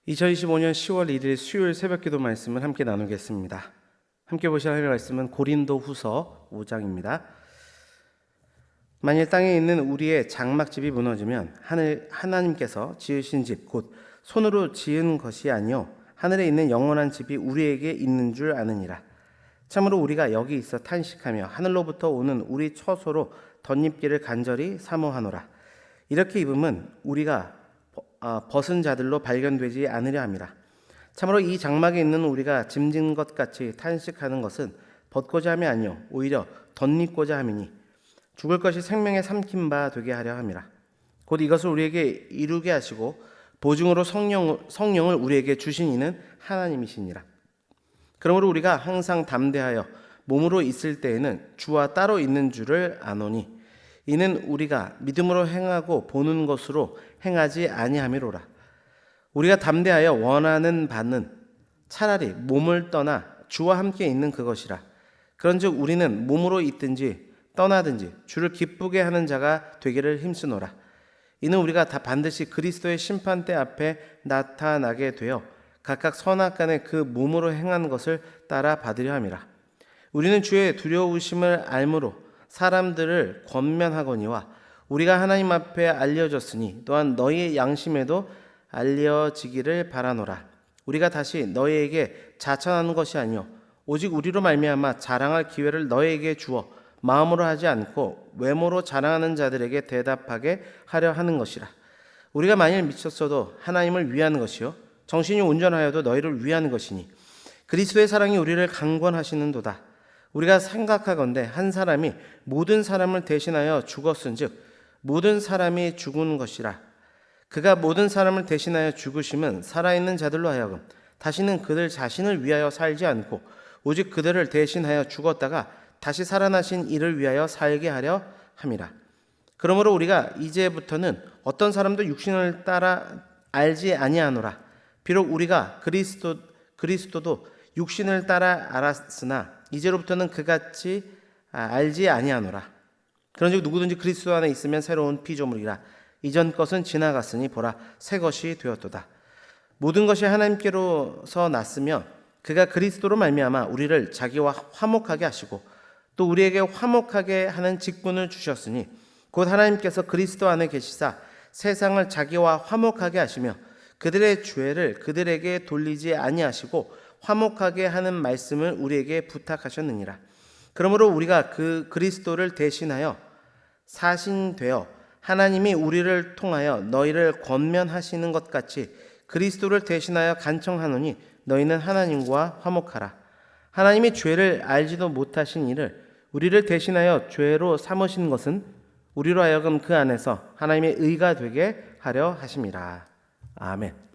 2025년 10월 1일 수요일 새벽기도 말씀을 함께 나누겠습니다. 함께 보실 하나님의 말씀은 고린도후서 5장입니다. 만일 땅에 있는 우리의 장막집이 무너지면 하나님께서 지으신 집 곧 손으로 지은 것이 아니요 하늘에 있는 영원한 집이 우리에게 있는 줄 아느니라. 참으로 우리가 여기 있어 탄식하며 하늘로부터 오는 우리 처소로 덧입기를 간절히 사모하노라. 이렇게 입음은 우리가 벗은 자들로 발견되지 않으려 함이라. 참으로 이 장막에 있는 우리가 짐진 것 같이 탄식하는 것은 벗고자 함이 아니요 오히려 덧입고자 함이니 죽을 것이 생명에 삼킨 바 되게 하려 함이라. 곧 이것을 우리에게 이루게 하시고 보증으로 성령을 우리에게 주신 이는 하나님이시니라. 그러므로 우리가 항상 담대하여 몸으로 있을 때에는 주와 따로 있는 줄을 아노니 이는 우리가 믿음으로 행하고 보는 것으로 행하지 아니함이로라. 우리가 담대하여 원하는 바는 차라리 몸을 떠나 주와 함께 있는 그것이라. 그런즉 우리는 몸으로 있든지 떠나든지 주를 기쁘게 하는 자가 되기를 힘쓰노라. 이는 우리가 다 반드시 그리스도의 심판대 앞에 나타나게 되어 각각 선악간에 그 몸으로 행한 것을 따라 받으려 함이라. 우리는 주의 두려우심을 알므로 사람들을 권면하거니와 우리가 하나님 앞에 알려졌으니 또한 너희의 양심에도 알려지기를 바라노라. 우리가 다시 너희에게 자천하는 것이 아니요 오직 우리로 말미암아 자랑할 기회를 너희에게 주어 마음으로 하지 않고 외모로 자랑하는 자들에게 대답하게 하려 하는 것이라. 우리가 만일 미쳤어도 하나님을 위한 것이요 정신이 온전하여도 너희를 위한 것이니 그리스도의 사랑이 우리를 강권하시는도다. 우리가 생각하건대 한 사람이 모든 사람을 대신하여 죽었은즉 모든 사람이 죽은 것이라. 그가 모든 사람을 대신하여 죽으심은 살아있는 자들로 하여금 다시는 그들 자신을 위하여 살지 않고 오직 그들을 대신하여 죽었다가 다시 살아나신 이를 위하여 살게 하려 함이라. 그러므로 우리가 이제부터는 어떤 사람도 육신을 따라 알지 아니하노라. 비록 우리가 그리스도도 육신을 따라 알았으나 이제로부터는 그같이 알지 아니하노라. 그런즉 누구든지 그리스도 안에 있으면 새로운 피조물이라. 이전 것은 지나갔으니 보라 새 것이 되었도다. 모든 것이 하나님께로서 났으며 그가 그리스도로 말미암아 우리를 자기와 화목하게 하시고 또 우리에게 화목하게 하는 직분을 주셨으니 곧 하나님께서 그리스도 안에 계시사 세상을 자기와 화목하게 하시며 그들의 죄를 그들에게 돌리지 아니하시고 화목하게 하는 말씀을 우리에게 부탁하셨느니라. 그러므로 우리가 그 그리스도를 대신하여 사신되어 하나님이 우리를 통하여 너희를 권면하시는 것 같이 그리스도를 대신하여 간청하노니 너희는 하나님과 화목하라. 하나님이 죄를 알지도 못하신 이를 우리를 대신하여 죄로 삼으신 것은 우리로 하여금 그 안에서 하나님의 의가 되게 하려 하심이라. 아멘.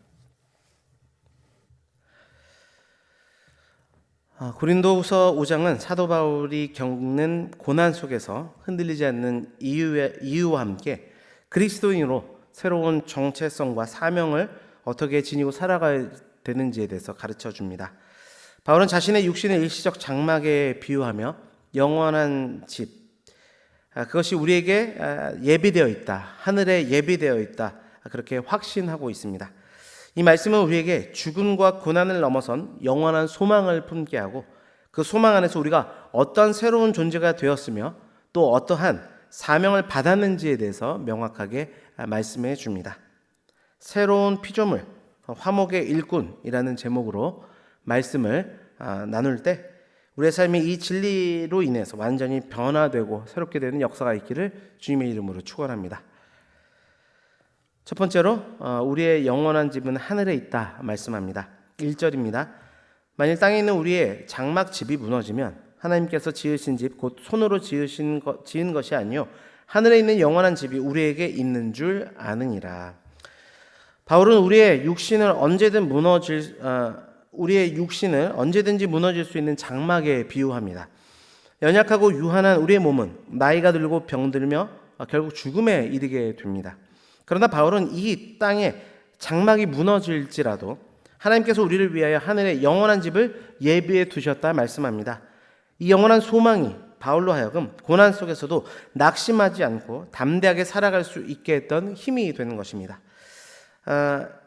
고린도후서 5장은 사도 바울이 겪는 고난 속에서 흔들리지 않는 이유와 함께 그리스도인으로 새로운 정체성과 사명을 어떻게 지니고 살아가야 되는지에 대해서 가르쳐 줍니다. 바울은 자신의 육신을 일시적 장막에 비유하며 영원한 집, 그것이 우리에게 예비되어 있다, 하늘에 예비되어 있다, 그렇게 확신하고 있습니다. 이 말씀은 우리에게 죽음과 고난을 넘어선 영원한 소망을 품게 하고 그 소망 안에서 우리가 어떤 새로운 존재가 되었으며 또 어떠한 사명을 받았는지에 대해서 명확하게 말씀해 줍니다. 새로운 피조물, 화목의 일꾼이라는 제목으로 말씀을 나눌 때 우리의 삶이 이 진리로 인해서 완전히 변화되고 새롭게 되는 역사가 있기를 주님의 이름으로 축원합니다. 첫 번째로 우리의 영원한 집은 하늘에 있다 말씀합니다. 1절입니다. 만일 땅에 있는 우리의 장막집이 무너지면 하나님께서 지으신 집 곧 손으로 지은 것이 아니요 하늘에 있는 영원한 집이 우리에게 있는 줄 아느니라. 바울은 우리의 육신을 언제든지 무너질 수 있는 장막에 비유합니다. 연약하고 유한한 우리의 몸은 나이가 들고 병들며 결국 죽음에 이르게 됩니다. 그러나 바울은 이 땅에 장막이 무너질지라도 하나님께서 우리를 위하여 하늘에 영원한 집을 예비해 두셨다 말씀합니다. 이 영원한 소망이 바울로 하여금 고난 속에서도 낙심하지 않고 담대하게 살아갈 수 있게 했던 힘이 되는 것입니다.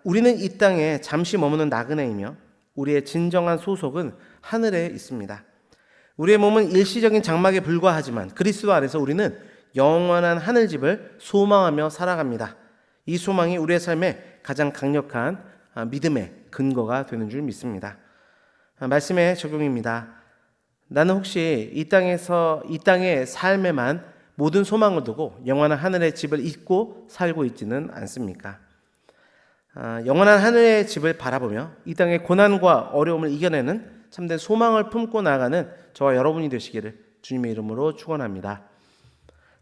우리는 이 땅에 잠시 머무는 나그네이며 우리의 진정한 소속은 하늘에 있습니다. 우리의 몸은 일시적인 장막에 불과하지만 그리스도 안에서 우리는 영원한 하늘집을 소망하며 살아갑니다. 이 소망이 우리의 삶에 가장 강력한 믿음의 근거가 되는 줄 믿습니다. 말씀의 적용입니다. 나는 혹시 이 땅의 삶에만 모든 소망을 두고 영원한 하늘의 집을 잊고 살고 있지는 않습니까? 영원한 하늘의 집을 바라보며 이 땅의 고난과 어려움을 이겨내는 참된 소망을 품고 나아가는 저와 여러분이 되시기를 주님의 이름으로 축원합니다.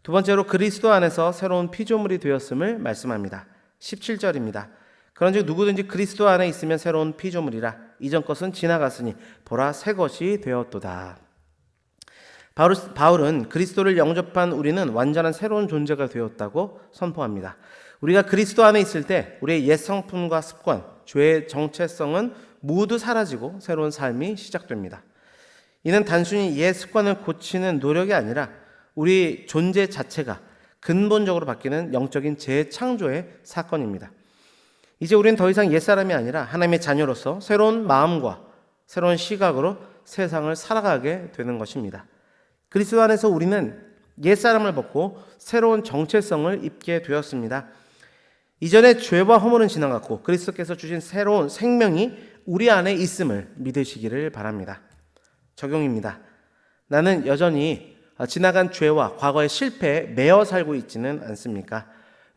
두 번째로 그리스도 안에서 새로운 피조물이 되었음을 말씀합니다. 17절입니다. 그런즉 누구든지 그리스도 안에 있으면 새로운 피조물이라 이전 것은 지나갔으니 보라 새 것이 되었도다. 바울은 그리스도를 영접한 우리는 완전한 새로운 존재가 되었다고 선포합니다. 우리가 그리스도 안에 있을 때 우리의 옛 성품과 습관, 죄의 정체성은 모두 사라지고 새로운 삶이 시작됩니다. 이는 단순히 옛 습관을 고치는 노력이 아니라 우리 존재 자체가 근본적으로 바뀌는 영적인 재창조의 사건입니다. 이제 우리는 더 이상 옛사람이 아니라 하나님의 자녀로서 새로운 마음과 새로운 시각으로 세상을 살아가게 되는 것입니다. 그리스도 안에서 우리는 옛사람을 벗고 새로운 정체성을 입게 되었습니다. 이전의 죄와 허물은 지나갔고 그리스도께서 주신 새로운 생명이 우리 안에 있음을 믿으시기를 바랍니다. 적용입니다. 나는 여전히 지나간 죄와 과거의 실패에 매여 살고 있지는 않습니까?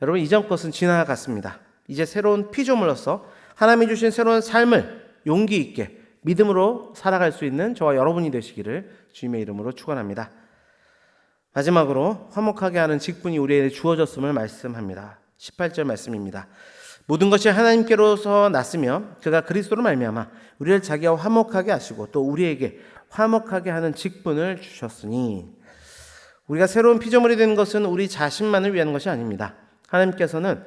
여러분, 이전 것은 지나갔습니다. 이제 새로운 피조물로서 하나님이 주신 새로운 삶을 용기 있게 믿음으로 살아갈 수 있는 저와 여러분이 되시기를 주님의 이름으로 축원합니다. 마지막으로 화목하게 하는 직분이 우리에게 주어졌음을 말씀합니다. 18절 말씀입니다. 모든 것이 하나님께로서 났으며 그가 그리스도로 말미암아 우리를 자기와 화목하게 하시고 또 우리에게 화목하게 하는 직분을 주셨으니, 우리가 새로운 피조물이 되는 것은 우리 자신만을 위한 것이 아닙니다. 하나님께서는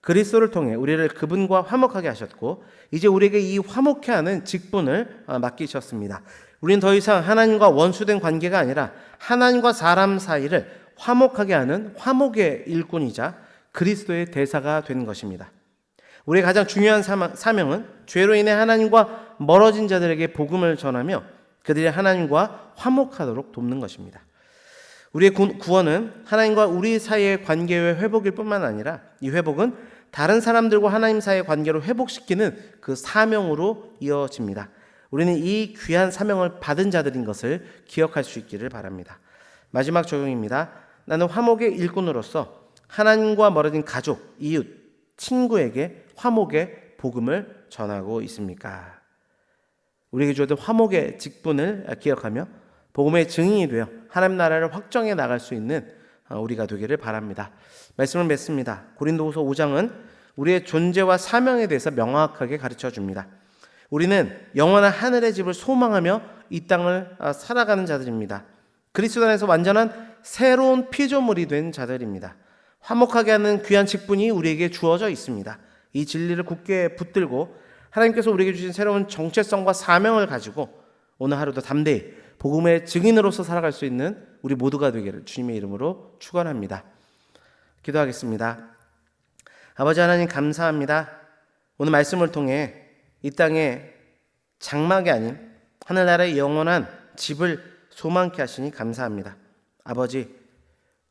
그리스도를 통해 우리를 그분과 화목하게 하셨고 이제 우리에게 이 화목케 하는 직분을 맡기셨습니다. 우리는 더 이상 하나님과 원수된 관계가 아니라 하나님과 사람 사이를 화목하게 하는 화목의 일꾼이자 그리스도의 대사가 되는 것입니다. 우리의 가장 중요한 사명은 죄로 인해 하나님과 멀어진 자들에게 복음을 전하며 그들이 하나님과 화목하도록 돕는 것입니다. 우리의 구원은 하나님과 우리 사이의 관계의 회복일 뿐만 아니라 이 회복은 다른 사람들과 하나님 사이의 관계를 회복시키는 그 사명으로 이어집니다. 우리는 이 귀한 사명을 받은 자들인 것을 기억할 수 있기를 바랍니다. 마지막 적용입니다. 나는 화목의 일꾼으로서 하나님과 멀어진 가족, 이웃, 친구에게 화목의 복음을 전하고 있습니까? 우리에게 주어진 화목의 직분을 기억하며 복음의 증인이 되어 하나님 나라를 확정해 나갈 수 있는 우리가 되기를 바랍니다. 말씀을 맺습니다. 고린도후서 5장은 우리의 존재와 사명에 대해서 명확하게 가르쳐 줍니다. 우리는 영원한 하늘의 집을 소망하며 이 땅을 살아가는 자들입니다. 그리스도 안에서 완전한 새로운 피조물이 된 자들입니다. 화목하게 하는 귀한 직분이 우리에게 주어져 있습니다. 이 진리를 굳게 붙들고 하나님께서 우리에게 주신 새로운 정체성과 사명을 가지고 오늘 하루도 담대히 복음의 증인으로서 살아갈 수 있는 우리 모두가 되기를 주님의 이름으로 축원합니다. 기도하겠습니다. 아버지 하나님, 감사합니다. 오늘 말씀을 통해 이 땅에 장막이 아닌 하늘나라의 영원한 집을 소망케 하시니 감사합니다. 아버지,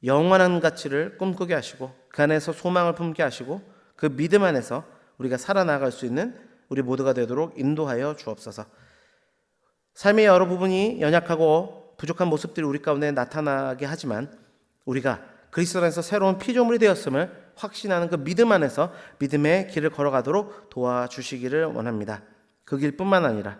영원한 가치를 꿈꾸게 하시고 그 안에서 소망을 품게 하시고 그 믿음 안에서 우리가 살아나갈 수 있는 우리 모두가 되도록 인도하여 주옵소서. 삶의 여러 부분이 연약하고 부족한 모습들이 우리 가운데 나타나게 하지만 우리가 그리스도 안에서 새로운 피조물이 되었음을 확신하는 그 믿음 안에서 믿음의 길을 걸어가도록 도와주시기를 원합니다. 그 길뿐만 아니라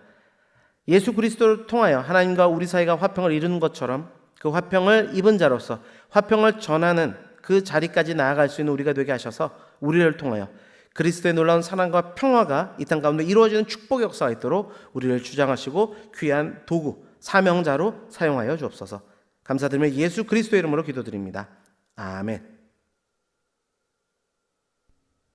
예수 그리스도를 통하여 하나님과 우리 사이가 화평을 이루는 것처럼 그 화평을 입은 자로서 화평을 전하는 그 자리까지 나아갈 수 있는 우리가 되게 하셔서 우리를 통하여 그리스도의 놀라운 사랑과 평화가 이 땅 가운데 이루어지는 축복의 역사가 있도록 우리를 주장하시고 귀한 도구, 사명자로 사용하여 주옵소서. 감사드리며 예수 그리스도의 이름으로 기도드립니다. 아멘.